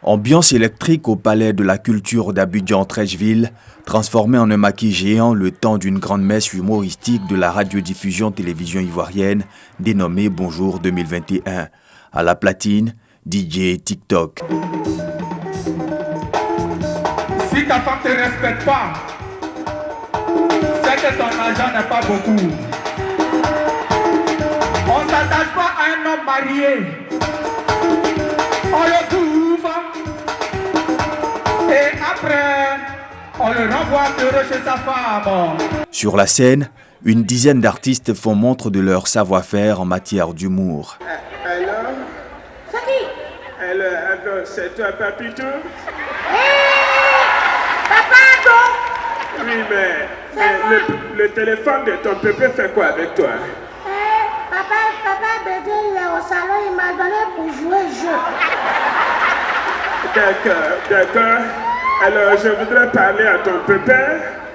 Ambiance électrique au palais de la culture d'Abidjan-Treichville, transformé en un maquis géant le temps d'une grande messe humoristique de la radiodiffusion télévision ivoirienne dénommée Bonjour 2021. À la platine, DJ TikTok. Si ta femme ne te respecte pas, c'est que ton argent n'est pas beaucoup. On ne s'attache pas à un homme marié. On le trouve et après, on le renvoie heureux chez sa femme. Sur la scène, une dizaine d'artistes font montre de leur savoir-faire en matière d'humour. C'est toi, papito? Papa, oui, mais le téléphone de ton pépé fait quoi avec toi? Papa Bédé, il est au salon, il m'a donné pour jouer jeu. D'accord. Alors, je voudrais parler à ton pépé.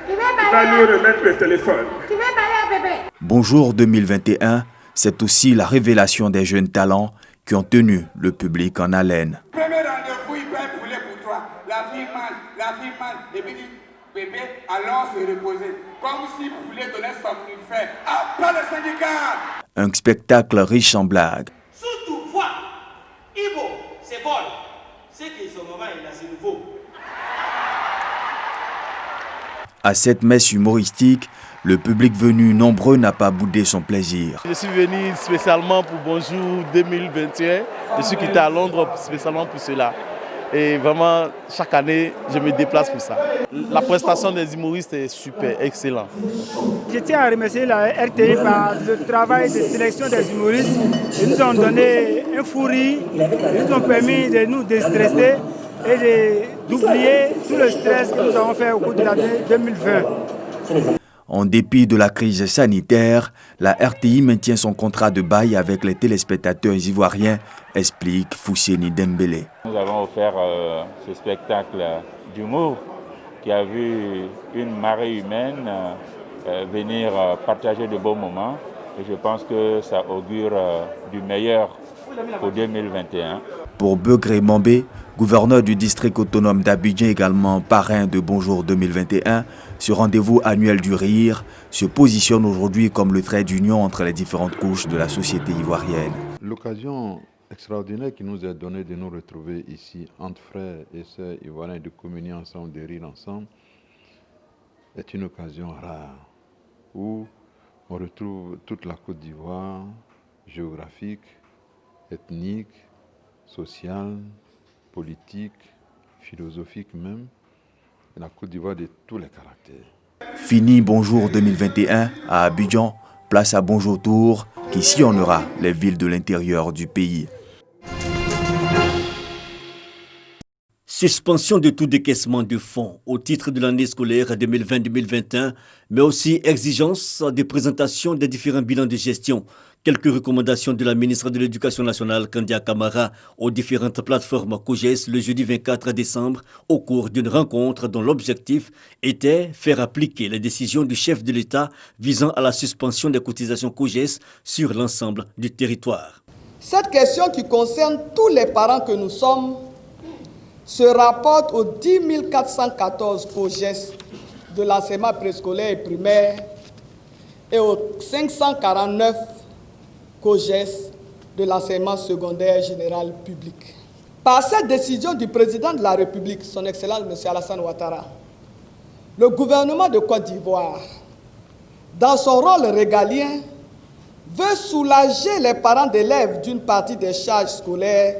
Tu veux Va parler lui remettre le téléphone. Tu veux parler à bébé? Bonjour 2021, c'est aussi la révélation des jeunes talents qui ont tenu le public en haleine. Premier rendez-vous, il peut poulet pour toi. La fille mange, et puis dit, bébé, allons se reposer. Comme si poulet donnait son fait. Ah, pas le syndicat! Un spectacle riche en blagues. Surtout, vois, Ibo, c'est bon. C'est que ce moment, il a ce nouveau. À cette messe humoristique, le public venu nombreux n'a pas boudé son plaisir. Je suis venu spécialement pour Bonjour 2021. Je suis quitté à Londres spécialement pour cela. Et vraiment, chaque année, je me déplace pour ça. La prestation des humoristes est super, excellente. Je tiens à remercier la RTI par le travail de sélection des humoristes. Ils nous ont donné un fou rire, ils nous ont permis de nous déstresser et d'oublier tout le stress que nous avons fait au cours de l'année 2020. En dépit de la crise sanitaire, la RTI maintient son contrat de bail avec les téléspectateurs ivoiriens, explique Fousseni Dembélé. Nous avons offert ce spectacle d'humour qui a vu une marée humaine venir partager de beaux moments. Et je pense que ça augure du meilleur pour 2021. Pour Begré Mambé, gouverneur du district autonome d'Abidjan, également parrain de Bonjour 2021, ce rendez-vous annuel du rire se positionne aujourd'hui comme le trait d'union entre les différentes couches de la société ivoirienne. L'occasion extraordinaire qui nous est donnée de nous retrouver ici entre frères et sœurs ivoiriens, de communier ensemble, de rire ensemble, est une occasion rare où on retrouve toute la Côte d'Ivoire, géographique, ethnique, sociale, politique, philosophique même, et la Côte d'Ivoire de tous les caractères. Fini Bonjour 2021 à Abidjan, place à Bonjour Tour qui sillonnera les villes de l'intérieur du pays. Suspension de tout décaissement de fonds au titre de l'année scolaire 2020-2021, mais aussi exigence de présentation des différents bilans de gestion. Quelques recommandations de la ministre de l'Éducation nationale, Kandia Camara, aux différentes plateformes COGES le jeudi 24 décembre au cours d'une rencontre dont l'objectif était faire appliquer les décisions du chef de l'État visant à la suspension des cotisations COGES sur l'ensemble du territoire. Cette question qui concerne tous les parents que nous sommes se rapporte aux 10 414 COGES de l'enseignement préscolaire et primaire et aux 549 COGES de l'enseignement secondaire général public. Par cette décision du président de la République, son Excellence M. Alassane Ouattara, le gouvernement de Côte d'Ivoire, dans son rôle régalien, veut soulager les parents d'élèves d'une partie des charges scolaires.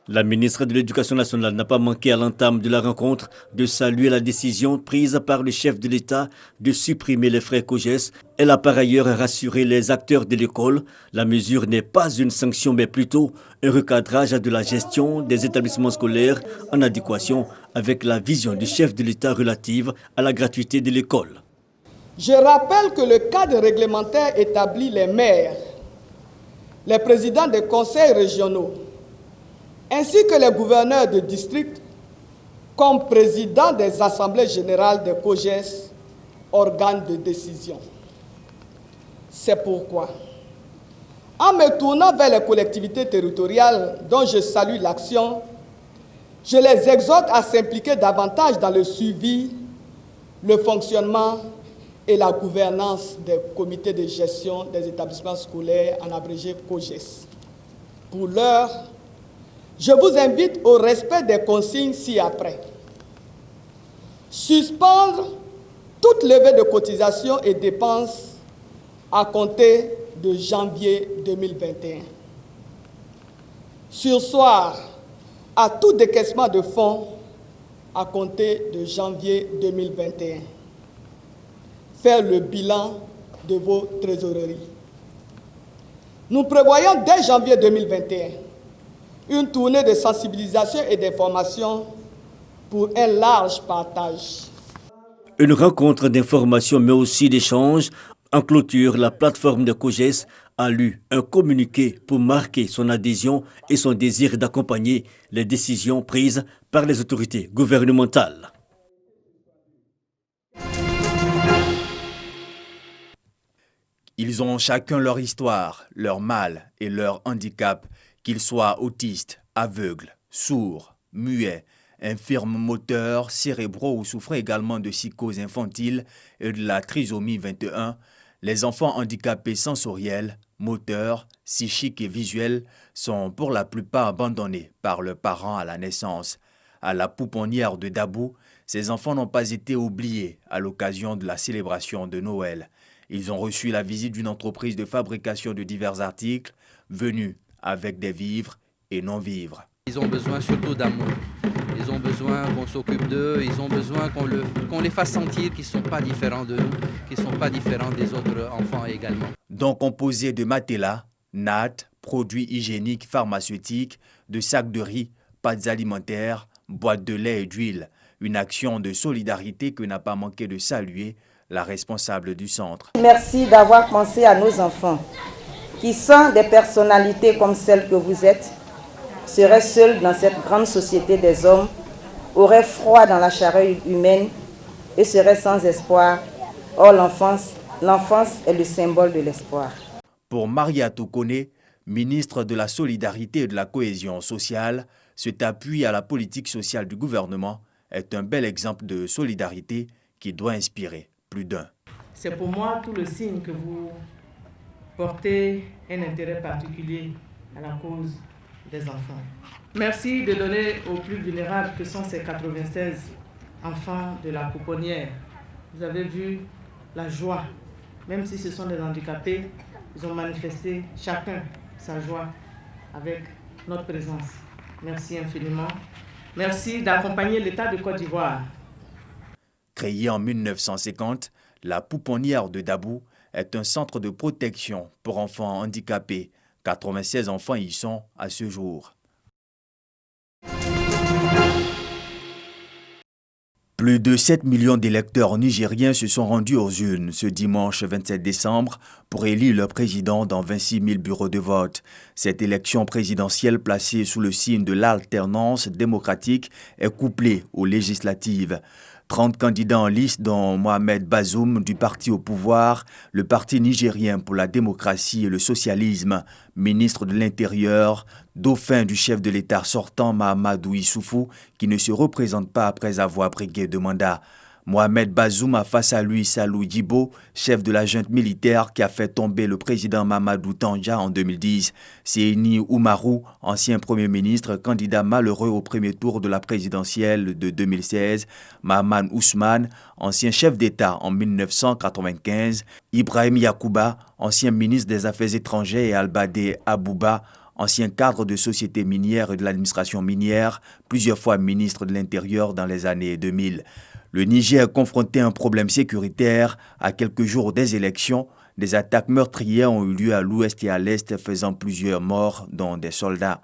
La ministre de l'Éducation nationale n'a pas manqué à l'entame de la rencontre de saluer la décision prise par le chef de l'État de supprimer les frais COGES. Elle a par ailleurs rassuré les acteurs de l'école. La mesure n'est pas une sanction mais plutôt un recadrage de la gestion des établissements scolaires en adéquation avec la vision du chef de l'État relative à la gratuité de l'école. Je rappelle que le cadre réglementaire établit les maires, les présidents des conseils régionaux, ainsi que les gouverneurs de district comme présidents des assemblées générales des COGES, organes de décision. C'est pourquoi, en me tournant vers les collectivités territoriales dont je salue l'action, Je les exhorte à s'impliquer davantage dans le suivi, le fonctionnement et la gouvernance des comités de gestion des établissements scolaires, en abrégé COGES. Pour l'heure, je vous invite au respect des consignes ci-après. Suspendre toute levée de cotisations et dépenses à compter de janvier 2021. Surseoir à tout décaissement de fonds à compter de janvier 2021. Faire le bilan de vos trésoreries. Nous prévoyons dès janvier 2021 une tournée de sensibilisation et d'information pour un large partage. Une rencontre d'information mais aussi d'échange. En clôture, la plateforme de COGES a lu un communiqué pour marquer son adhésion et son désir d'accompagner les décisions prises par les autorités gouvernementales. Ils ont chacun leur histoire, leur mal et leur handicap, qu'ils soient autistes, aveugles, sourds, muets, infirmes moteurs, cérébraux ou souffrant également de psychose infantile et de la trisomie 21. Les enfants handicapés sensoriels, moteurs, psychiques et visuels sont pour la plupart abandonnés par leurs parents à la naissance. À la pouponnière de Dabou, ces enfants n'ont pas été oubliés à l'occasion de la célébration de Noël. Ils ont reçu la visite d'une entreprise de fabrication de divers articles venus avec des vivres et non-vivres. Ils ont besoin surtout d'amour. Ils ont besoin qu'on s'occupe d'eux, ils ont besoin qu'on les fasse sentir qu'ils ne sont pas différents de nous, qu'ils ne sont pas différents des autres enfants également. Donc composé de matelas, nattes, produits hygiéniques pharmaceutiques, de sacs de riz, pâtes alimentaires, boîtes de lait et d'huile. Une action de solidarité que n'a pas manqué de saluer la responsable du centre. Merci d'avoir pensé à nos enfants, qui sans des personnalités comme celles que vous êtes, seraient seuls dans cette grande société des hommes, auraient froid dans la charrue humaine et seraient sans espoir. Or, l'enfance est le symbole de l'espoir. Pour Maria Tokone, ministre de la Solidarité et de la Cohésion sociale, cet appui à la politique sociale du gouvernement est un bel exemple de solidarité qui doit inspirer plus d'un. C'est pour moi tout le signe que vous portez un intérêt particulier à la cause des enfants. Merci de donner aux plus vulnérables que sont ces 96 enfants de la pouponnière. Vous avez vu la joie, même si ce sont des handicapés, ils ont manifesté chacun sa joie avec notre présence. Merci infiniment. Merci d'accompagner l'État de Côte d'Ivoire. Créée en 1950, la pouponnière de Dabou est un centre de protection pour enfants handicapés. 96 enfants y sont à ce jour. Plus de 7 millions d'électeurs nigériens se sont rendus aux urnes ce dimanche 27 décembre pour élire leur président dans 26 000 bureaux de vote. Cette élection présidentielle placée sous le signe de l'alternance démocratique est couplée aux législatives. 30 candidats en liste, dont Mohamed Bazoum du parti au pouvoir, le Parti nigérien pour la démocratie et le socialisme, ministre de l'Intérieur, dauphin du chef de l'État sortant Mahamadou Issoufou, qui ne se représente pas après avoir brigué de mandat. Mohamed Bazoum a face à lui Salou Djibo, chef de la junte militaire qui a fait tomber le président Mamadou Tandja en 2010. Seyni Oumarou, ancien premier ministre, candidat malheureux au premier tour de la présidentielle de 2016. Mahaman Ousmane, ancien chef d'État en 1995. Ibrahim Yakouba, ancien ministre des Affaires étrangères, et Albadé Abouba, ancien cadre de société minière et de l'administration minière, plusieurs fois ministre de l'Intérieur dans les années 2000. Le Niger est confronté à un problème sécuritaire. À quelques jours des élections, des attaques meurtrières ont eu lieu à l'ouest et à l'est, faisant plusieurs morts, dont des soldats.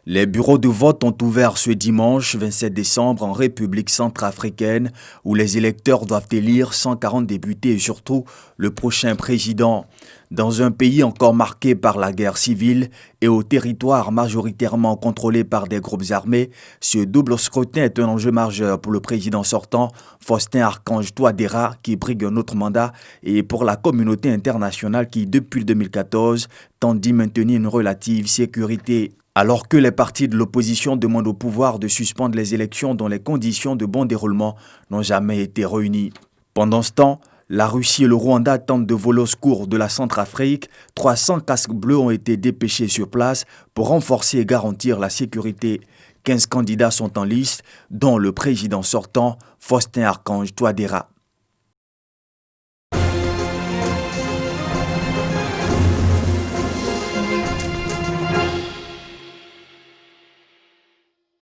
Les bureaux de vote ont ouvert ce dimanche 27 décembre en République centrafricaine, où les électeurs doivent élire 140 députés et surtout le prochain président. Dans un pays encore marqué par la guerre civile et au territoire majoritairement contrôlé par des groupes armés, ce double scrutin est un enjeu majeur pour le président sortant, Faustin-Archange Touadéra, qui brigue un autre mandat, et pour la communauté internationale qui, depuis 2014, tente d'y maintenir une relative sécurité. Alors que les partis de l'opposition demandent au pouvoir de suspendre les élections dont les conditions de bon déroulement n'ont jamais été réunies. Pendant ce temps, la Russie et le Rwanda tentent de voler au secours de la Centrafrique. 300 casques bleus ont été dépêchés sur place pour renforcer et garantir la sécurité. 15 candidats sont en liste, dont le président sortant, Faustin-Archange Touadéra.